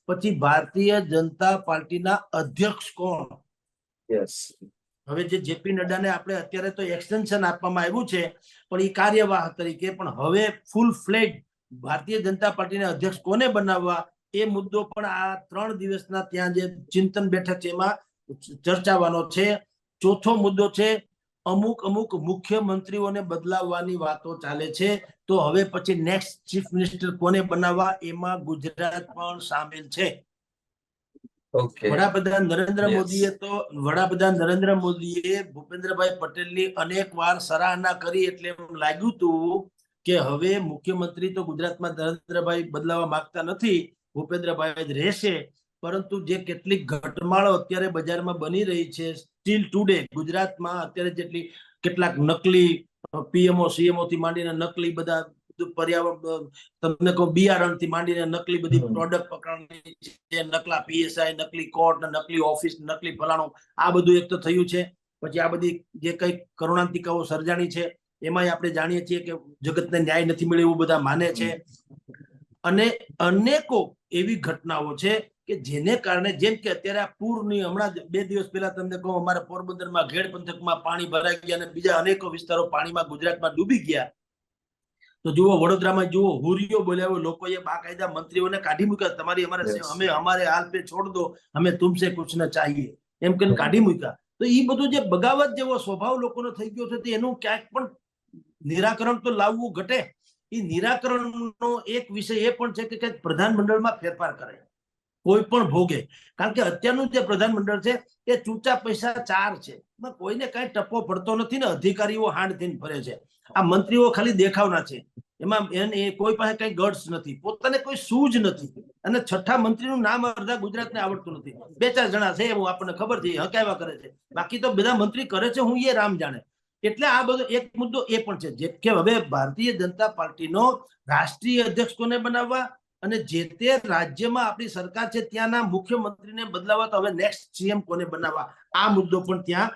પછી ભારતીય જનતા પાર્ટીના અધ્યક્ષ કોણ? યસ, હવે જે જેપી નડ્ડાને આપણે અત્યારે તો એક્સટેન્શન આપવામાં આવ્યું છે પણ એ કાર્યવાહ તરીકે, પણ હવે ફૂલ ફ્લેજ ભારતીય જનતા પાર્ટીના અધ્યક્ષ કોને બનાવવા એ મુદ્દો પણ આ 3 દિવસના ત્યાં જે ચિંતન બેઠક છે એમાં ચર્ચાવાનો છે. ચોથો મુદ્દો છે અમુક મુખ્યમંત્રીઓને બદલાવવાની વાતો ચાલે છે, તો હવે પછી નેક્સ્ટ ચીફ મિનિસ્ટર કોને બનાવવા એમાં ગુજરાત પણ સામેલ છે. ઓકે. વડાપ્રધાન નરેન્દ્ર Yes. મોદીએ ભૂપેન્દ્રભાઈ પટેલની અનેક વાર સરાહના કરી, એટલે એમ લાગ્યું હતું કે હવે મુખ્યમંત્રી તો ગુજરાતમાં નરેન્દ્રભાઈ બદલાવા માંગતા નથી, ભૂપેન્દ્રભાઈ જ રહેશે. પરંતુ જે કેટલીક ઘટમાળો અત્યારે બજારમાં બની રહી છે, સ્ટીલ ટુડે ગુજરાતમાં અત્યારે કેટલાક નકલી પીએમઓ સીએમઓ થી માંડીને નકલી બધા પર્યાવરણ તમને કહો બિયારણ થી માંડીને નકલી બધી પ્રોડક્ટ પકડવાની છે, નકલા પીએસઆઈ, નકલી કોર્ટ, નકલી ઓફિસ, નકલી ફલાણું, આ બધું એક તો થયું છે. પછી આ બધી જે કઈ કરુણાંતિકાઓ સર્જાણી છે એમાં આપણે જાણીએ છીએ કે જગતને ન્યાય નથી મળ્યો એવું બધા માને છે. અને અનેકો એવી ઘટનાઓ છે કે જેને કારણે, જેમ કે અત્યારે આ પૂરની હમણાં 2 દિવસ પહેલા તમને કહું અમારા પોરબંદરમાં ઘેડ પંથકમાં પાણી ભરાઈ ગયા અને બીજા અનેકો વિસ્તારો પાણીમાં ગુજરાતમાં ડૂબી ગયા. તો જુઓ વડોદરામાં જુઓ હુરિયો બોલ્યા, લોકોએ બાકાયદા મંત્રીઓને કાઢી મૂક્યા, તમારી અમારે હાલ પે છોડ દો, અમે તુમસે કુછ ન ચાહીએ એમ કરીને કાઢી મૂક્યા. તો એ બધું જે બગાવત જેવો સ્વભાવ લોકોનો થઈ ગયો છે એનું ક્યાંક પણ નિરાકરણ તો લાવવું ઘટે. એ નિરાકરણનો એક વિષય એ પણ છે કે કંઈક પ્રધાનમંડળમાં ફેરફાર કરે કોઈ પણ ભોગે. કારણ કે અત્યારનું જે પ્રધાનમંડળ છે એ ચૂચા પૈસા 4 છે, કોઈને કઈ ટપ્પો પડતો નથી ને અધિકારીઓ હાંડ થઈને ફરે છે. આ મંત્રીઓ ખાલી દેખાવના છે, એમાં કોઈ પાસે કઈ ગટ્સ નથી, પોતાને કોઈ સૂઝ નથી. અને છઠ્ઠા મંત્રીનું નામ અડધા ગુજરાતને આવડતું નથી. 2-4 જણા છે એવું આપણને ખબર છે, હકાવ્યા કરે છે, બાકી તો બધા મંત્રી કરે છે હું એ રામ જાણે. એટલે આ બધો એક મુદ્દો એ પણ છે જે કે હવે ભારતીય જનતા પાર્ટીનો રાષ્ટ્રીય અધ્યક્ષ કોને બનાવવા અને જે તે રાજ્યમાં આપણી સરકાર છે ત્યાંના મુખ્યમંત્રીને બદલાવા, તો હવે નેક્સ્ટ સીએમ કોને બનાવવા, આ મુદ્દો પણ ત્યાં